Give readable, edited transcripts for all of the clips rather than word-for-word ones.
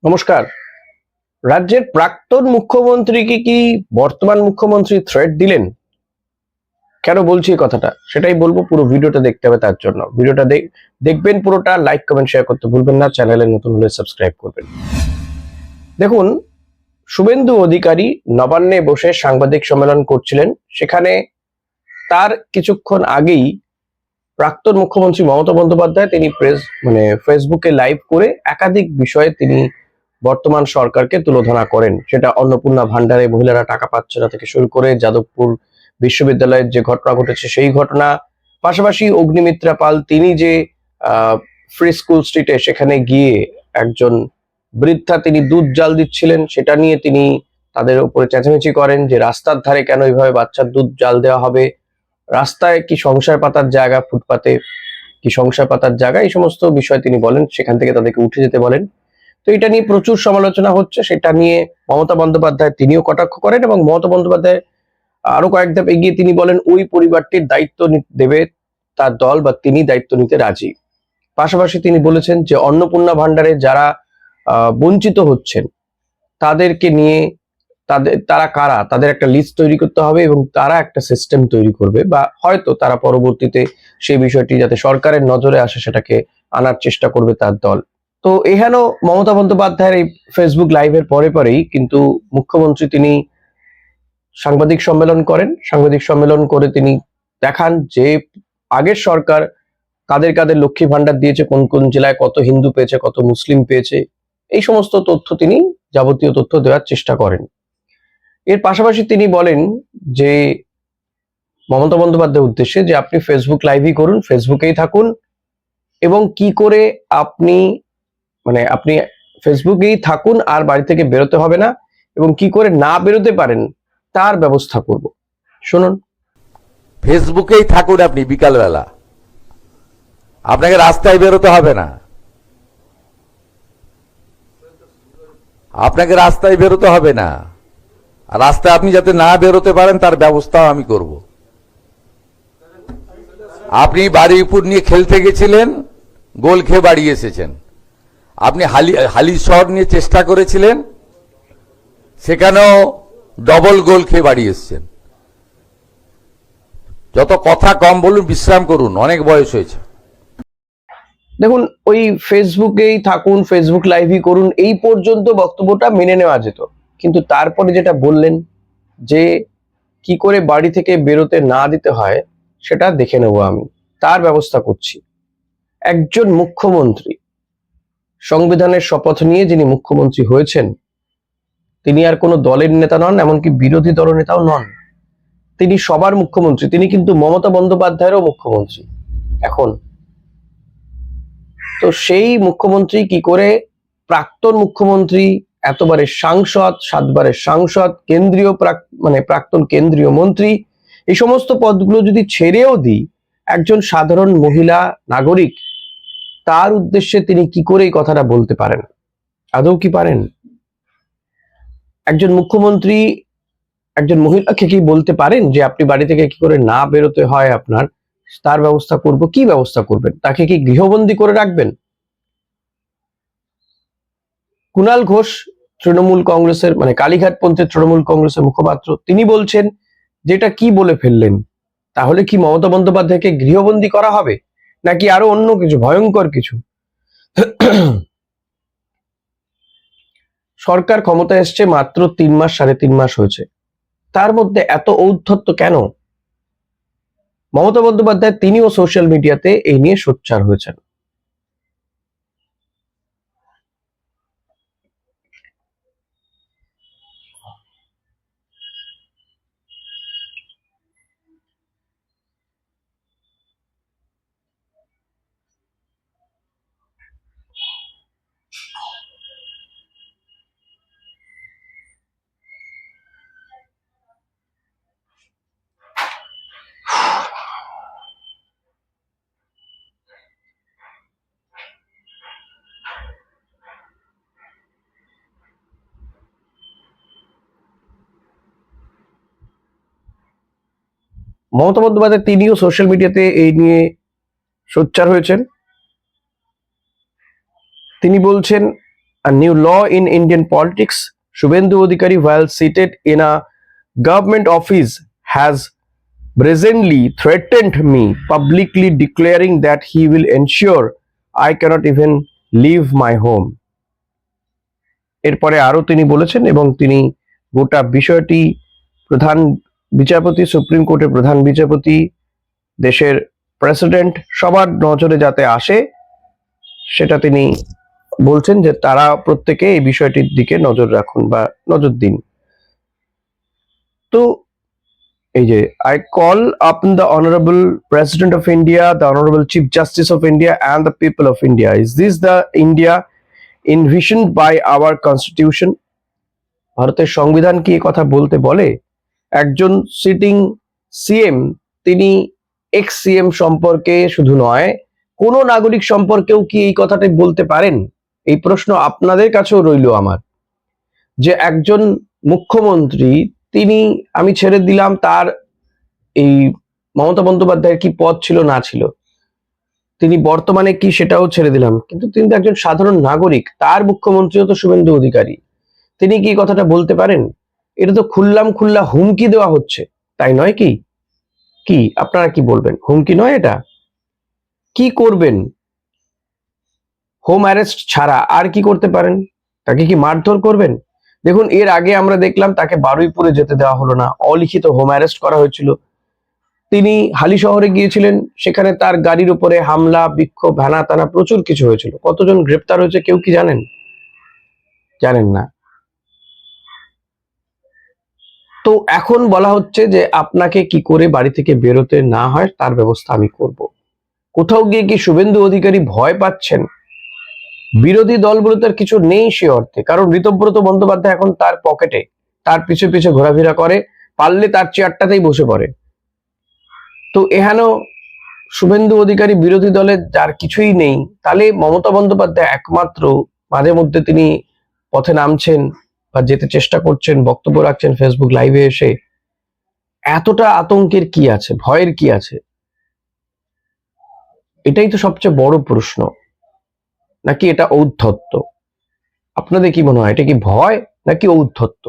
নমস্কার। রাজ্যের প্রাক্তন মুখ্যমন্ত্রীকে কি বর্তমান মুখ্যমন্ত্রী থ্রেট দিলেন? কেন বলছি এই কথাটা সেটাই বলবো। পুরো ভিডিওটা দেখতে হবে, তার জন্য ভিডিওটা দেখবেন পুরোটা। লাইক কমেন্ট শেয়ার করতে ভুলবেন না, চ্যানেলে নতুন হলে সাবস্ক্রাইব করবেন। দেখুন, শুভেন্দু অধিকারী নবান্নে বসে সাংবাদিক সম্মেলন করছিলেন। সেখানে তার কিছুক্ষণ আগেই প্রাক্তন মুখ্যমন্ত্রী মমতা বন্দ্যোপাধ্যায় তিনি ফেসবুকে লাইভ করে একাধিক বিষয়ে তিনি বর্তমান সরকারকে তুলোধনা করেন। সেটা অন্নপূর্ণা ভান্ডারে মহিলারা টাকা পাচ্ছে না থেকে শুরু করে যাদবপুর বিশ্ববিদ্যালয়ের যে ঘটনা ঘটেছে সেই ঘটনা, পাশাপাশি অগ্নিমিত্রা পাল তিনি যে ফ্রি স্কুল স্ট্রিটে সেখানে গিয়ে একজন বৃদ্ধা তিনি দুধ জাল দিচ্ছিলেন, সেটা নিয়ে তিনি তাদের উপরে চেঁচামেচি করেন যে রাস্তার ধারে কেন এইভাবে বাচ্চার দুধ জাল দেওয়া হবে, রাস্তায় কি সংসার পাতার জায়গা, ফুটপাতে কি সংসার পাতার জায়গা, এই সমস্ত বিষয় তিনি বলেন। সেখান থেকে তাদেরকে উঠে যেতে বলেন। তো এটা নিয়ে প্রচুর সমালোচনা হচ্ছে। সেটা নিয়ে মমতা বন্দ্যোপাধ্যায় তিনিও কটাক্ষ করেন এবং মমতা বন্দ্যোপাধ্যায় আরো কয়েক ধাপ এগিয়ে তিনি বলেন ওই পরিবারটির দায়িত্ব দেবে তার দল বা তিনি দায়িত্ব নিতে রাজি। পাশাপাশি তিনি বলেছেন যে অন্নপূর্ণা ভান্ডারে যারা বঞ্চিত হচ্ছেন তাদেরকে নিয়ে তারা কারা, তাদের একটা লিস্ট তৈরি করতে হবে এবং তারা একটা সিস্টেম তৈরি করবে, বা হয়তো তারা পরবর্তীতে সেই বিষয়টি যাতে সরকারের নজরে আসে সেটাকে আনার চেষ্টা করবে তার দল। তো এহেন মমতা বন্দ্যোপাধ্যায়ের এই ফেসবুক লাইভের পরেই কিন্তু মুখ্যমন্ত্রী তিনি সাংবাদিক সম্মেলন করেন। সাংবাদিক সম্মেলন করে তিনি দেখান যে আগের সরকার কাদের কাদের লক্ষ্মী ভান্ডার দিয়েছে, কোন কোন জেলায় কত হিন্দু পেয়েছে, কত মুসলিম পেয়েছে, এই সমস্ত তথ্য তিনি যাবতীয় তথ্য দেওয়ার চেষ্টা করেন। এর পাশাপাশি তিনি বলেন যে মমতা বন্দ্যোপাধ্যায়ের উদ্দেশ্যে যে আপনি ফেসবুক লাইভই করুন, ফেসবুকেই থাকুন, এবং কি করে আপনি আপনি ফেসবুকেই থাকুন আর বাড়ি থেকে বেরোতে হবে না, এবং কি করে না বেরোতে পারেন তার ব্যবস্থা করব। শুনুন। ফেসবুকেই থাকুন, আপনি বিকালবেলা আপনাকে রাস্তায় বেরোতে হবে না, আপনাকে রাস্তায় বেরোতে হবে না, আর রাস্তায় আপনি যাতে না বেরোতে পারেন তার ব্যবস্থাও আমি করব। আপনি বাড়ির উপর নিয়ে খেলতে গেছিলেন, গোল খেয়ে বাড়ি এসেছেন। আপনি হালিশহর নিয়ে চেষ্টা করেছিলেন, সেখানেও ডবল গোল খেয়ে বাড়ি এসেছেন। যত কথা কম বলুন, বিশ্রাম করুন, অনেক বয়স হয়েছে। দেখুন, ওই ফেসবুকেই থাকুন, ফেসবুক লাইভই করুন, এই পর্যন্ত বক্তব্যটা মেনে নেওয়া যেত, কিন্তু তারপরে যেটা বললেন যে কি করে বাড়ি থেকে বেরোতে না দিতে হয় সেটা দেখে নেব, আমি তার ব্যবস্থা করছি। একজন মুখ্যমন্ত্রী, সংবিধানের শপথ নিয়ে যিনি মুখ্যমন্ত্রী হয়েছেন, তিনি আর কোনো দলের নেতা নন, এমনকি বিরোধী দলনেতাও নন। তিনি সবার মুখ্যমন্ত্রী। তিনি কিন্তু মমতা বন্দ্যোপাধ্যায়েরও মুখ্যমন্ত্রী এখন। তো সেই মুখ্যমন্ত্রী কি করে প্রাক্তন মুখ্যমন্ত্রী, এতবারের সাংসদ, 7 বারের সাংসদ, কেন্দ্রীয় প্রাক্তন কেন্দ্রীয় মন্ত্রী, এই সমস্ত পদগুলো যদি ছেড়েও দিই, একজন সাধারণ মহিলা নাগরিক তার উদ্দেশ্যে তিনি কি করে এই কথাটা বলতে পারেন? আদৌ কি পারেন? একজন মুখ্যমন্ত্রী একজন মহিলাকে কি বলতে পারেন যে আপনি বাড়ি থেকে কি করে না বেরোতে হয় আপনার, তার ব্যবস্থা করব? কি ব্যবস্থা করবেন? তাকে কি গৃহবন্দী করে রাখবেন? কুণাল ঘোষ, তৃণমূল কংগ্রেসের কালীঘাট পন্থের তৃণমূল কংগ্রেসের মুখপাত্র, তিনি বলছেন যেটা কি বলে ফেললেন, তাহলে কি মমতা বন্দ্যোপাধ্যায়কে গৃহবন্দী করা হবে নাকি আরো অন্য কিছু ভয়ঙ্কর কিছু? সরকার ক্ষমতায় এসছে মাত্র 3 মাস, 3.5 মাস হয়েছে, তার মধ্যে এত ঔদ্ধত্য কেন? মমতা বন্দ্যোপাধ্যায় তিনিও সোশ্যাল মিডিয়াতে এই নিয়ে সোচ্চার হয়েছেন। মমতা বন্দ্যোপাধ্যায় তিনিও সোশ্যাল মিডিয়াতে এই নিয়ে সোচ্চার হয়েছেন। তিনি বলছেন a new law in Indian politics. Shubhendu Adhikari, while seated in a government office, has brazenly threatened me, publicly declaring that he will ensure I cannot even leave my home. এরপরে আরো তিনি বলেছেন এবং তিনি গোটা বিষয়টি প্রধান বিচারপতি, সুপ্রিম কোর্টের প্রধান বিচারপতি, দেশের প্রেসিডেন্ট সবার নজরে যাতে আসে সেটা তিনি বলছেন যে তারা প্রত্যেকে এই বিষয়টির দিকে নজর রাখুন বা নজর দিন। তো এই যে I call upon the Honorable President of India, the Honorable Chief Justice of India and the people of India. Is this the India envisioned by our Constitution? ভারতের সংবিধান কি এই কথা বলতে বলে? একজন সিটিং সিএম তিনি এক্স সিএম সম্পর্কে শুধু নয় কোন নাগরিক সম্পর্কেও কি এই কথাটা বলতে পারেন? এই প্রশ্ন আপনাদের কাছেও রইল আমার, যে একজন মুখ্যমন্ত্রী তিনি, আমি ছেড়ে দিলাম তার এই মমতা বন্দ্যোপাধ্যায়ের কি পদ ছিল না ছিল, তিনি বর্তমানে কি সেটাও ছেড়ে দিলাম, কিন্তু তিনি তো একজন সাধারণ নাগরিক, তার মুখ্যমন্ত্রীও তো শুভেন্দু অধিকারী, তিনি কি কথাটা বলতে পারেন? এটা তো খুল্লা হুমকি দেওয়া হচ্ছে, তাই নয় কি? কি আপনারা কি বলবেন? হুমকি নয় এটা? কি করবেন? হোম অ্যারেস্ট ছাড়া আর কি করতে পারেন? তাকে কি মারধর করবেন? দেখুন, এর আগে আমরা দেখলাম তাকে বারুইপুরে যেতে দেওয়া হলো না, অলিখিত হোম অ্যারেস্ট করা হয়েছিল। তিনি হালি শহরে গিয়েছিলেন, সেখানে তার গাড়ির উপরে হামলা, বিক্ষোভ, ভানা টানা প্রচুর কিছু হয়েছিল। কতজন গ্রেপ্তার হয়েছে কেউ কি জানেন? জানেন না। তো এখন বলা হচ্ছে যে আপনাকে কি করে বাড়ি থেকে বেরোতে না হয় তার ব্যবস্থা আমি করব। কোথাও গিয়ে কি শুভেন্দু অধিকারী ভয় পাচ্ছেন? বিরোধী দলগুলো তার কিছু নেই সে অর্থে, কারণ ঋতব্রত বন্দ্যোপাধ্যায় এখন তার পকেটে, তার পিছু পিছু ঘোরাফেরা করে, পারলে তার চেয়ারটাতেই বসে পড়ে। তো এখানেও শুভেন্দু অধিকারী বিরোধী দলের যার কিছুই নেই, তাহলে মমতা বন্দ্যোপাধ্যায় একমাত্র মাঝে মধ্যে তিনি পথে নামছেন বা যেতে চেষ্টা করছেন, বক্তব্য রাখছেন ফেসবুক লাইভে এসে, এতটা আতঙ্কের কি আছে, ভয়ের কি আছে? এটাই তো সবচেয়ে বড় প্রশ্ন। নাকি এটা ঔদ্ধত্য? আপনাদের কি মনে হয়, এটা কি ভয় নাকি ঔদ্ধত্য?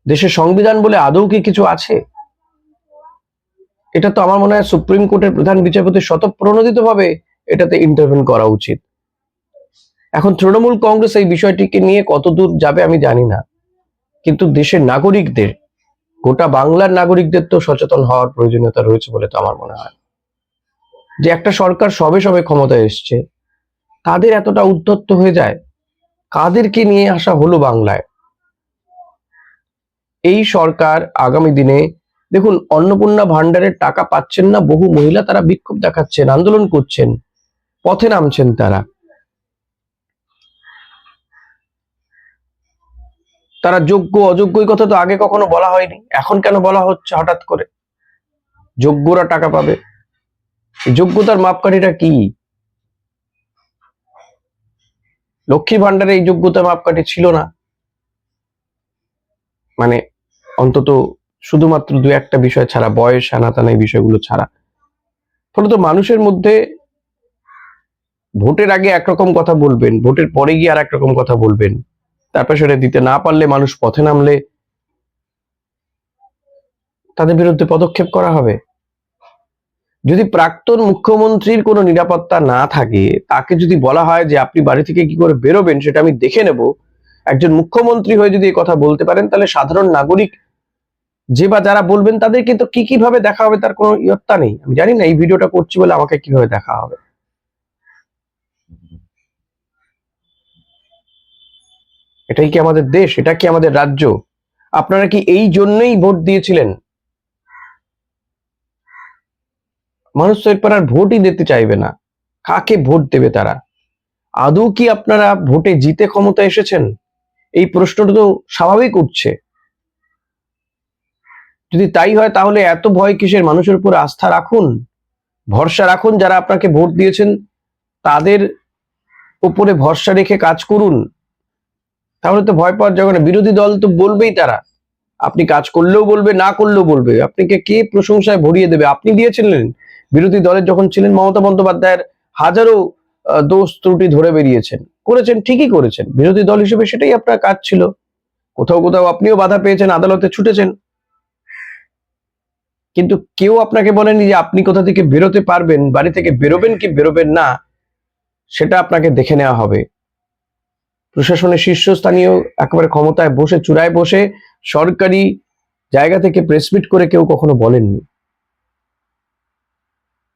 দেশের সংবিধান বলে আদৌ কি কিছু আছে? এটা তো আমার মনে হয় সুপ্রিম কোর্টের প্রধান বিচারপতি স্বতঃপ্রণোদিতভাবে এটাতে ইন্টারভেন করা উচিত। এখন তৃণমূল কংগ্রেস এই বিষয়টিকে নিয়ে কতদূর যাবে আমি জানি না, কিন্তু দেশের নাগরিকদের, গোটা বাংলার নাগরিকদের তো সচেতন হওয়ার প্রয়োজনীয়তা রয়েছে বলে তো আমার মনে হয়। যে একটা সরকার সবে সবে ক্ষমতায় এসছে, তাদের এতটা উদ্ধত্ত হয়ে যায়, কাদেরকে নিয়ে আসা হলো বাংলায়? এই সরকার আগামী দিনে দেখুন, অন্নপূর্ণা ভান্ডারের টাকা পাচ্ছেন না বহু মহিলা, তারা বিক্ষোভ দেখাচ্ছেন, আন্দোলন করছেন, পথে নামছেন তারা। তারা যোগ্য অযোগ্য এই কথা তো আগে কখনো বলা হয়নি, এখন কেন বলা হচ্ছে হঠাৎ করে? যোগ্যরা টাকা পাবে, যোগ্যতার মাপকাঠিটা কি? লক্ষ্মী ভান্ডারে এই যোগ্যতার মাপকাঠি ছিল না, মানে অন্তত শুধুমাত্র দু একটা বিষয় ছাড়া, বয়স, হানাতানা এই বিষয়গুলো ছাড়া। ফলত মানুষের মধ্যে ভোটের আগে একরকম কথা বলবেন, ভোটের পরে গিয়ে আর একরকম কথা বলবেন, তারপর সেটা দিতে না পারলে মানুষ পথে নামলে তাদের বিরুদ্ধে পদক্ষেপ করা হবে। যদি প্রাক্তন মুখ্যমন্ত্রীর কোনো নিরাপত্তা না থাকে, তাকে যদি বলা হয় যে আপনি বাড়ি থেকে কি করে বেরোবেন সেটা আমি দেখে নেব, একজন মুখ্যমন্ত্রী হয়ে যদি এই কথা বলতে পারেন, তাহলে সাধারণ নাগরিক যে বা যারা বলবেন তাদেরকে তো কি কিভাবে দেখা হবে তার কোনো ইয়ত্তা নেই। আমি জানি না এই ভিডিওটা করছি বলে আমাকে কিভাবে দেখা হবে। এটাই কি আমাদের দেশ? এটা কি আমাদের রাজ্য? আপনারা কি এই জন্যই ভোট দিয়েছিলেন? মানুষ তো এরপর আর ভোটই দিতে চাইবে না। কাকে ভোট দেবে তারা? আদৌ কি আপনারা ভোটে জিতে ক্ষমতা এসেছেন? এই প্রশ্নটা তো স্বাভাবিক উঠছে। যদি তাই হয় তাহলে এত ভয় কিসের? মানুষের উপর আস্থা রাখুন, ভরসা রাখুন, যারা আপনাকে ভোট দিয়েছেন তাদের উপরে ভরসা রেখে কাজ করুন, তাহলে তো ভয় পাওয়ার জায়গা না। বিরোধী দল তো বলবেই, তারা আপনি কাজ করলেও বলবে, না করলেও বলবে। আপনাকে কে প্রশংসায় ভরিয়ে দেবে? আপনি দিয়েছিলেন বিরোধী দলের যখন ছিলেন, মমতা বন্দ্যোপাধ্যায়ের হাজারো দোষ ত্রুটি ধরে বেরিয়েছেন, করেছেন, ঠিকই করেছেন, বিরোধী দল হিসেবে সেটাই আপনার কাজ ছিল। কোথাও কোথাও আপনিও বাধা পেয়েছেন, আদালতে ছুটেছেন, কিন্তু কেউ আপনাকে বলেনি যে আপনি কোথা থেকে বেরোতে পারবেন, বাড়ি থেকে বেরোবেন কি বেরোবেন না সেটা আপনাকে দেখে নেওয়া হবে। প্রশাসনের শীর্ষস্থানীয় একেবারে ক্ষমতায় বসে, চূড়ায় বসে, সরকারি জায়গা থেকে প্রেসমিট করে কেউ কখনো বলেননি।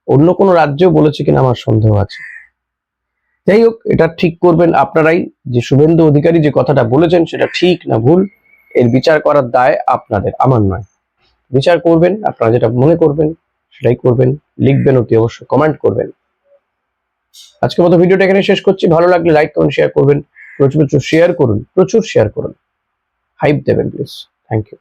অন্য কোনো রাজ্যেও বলেছে কিনা আমার সন্দেহ আছে। যাই হোক, এটা ঠিক করবেন আপনারাই, যে শুভেন্দু অধিকারী যে কথাটা বলেছেন সেটা ঠিক না ভুল, এর বিচার করার দায় আপনাদের, আমার নয়। বিচার করবেন, আপনারা যেটা মনে করবেন সেটাই করবেন, লিখবেন, অতি অবশ্যই কমেন্ট করবেন। আজকের মতো ভিডিওটা এখানে শেষ করছি। ভালো লাগলে লাইক করুন, শেয়ার করবেন, প্রচুর প্রচুর শেয়ার করুন, প্রচুর শেয়ার করুন, হাইপ দেবেন প্লিজ। Thank you.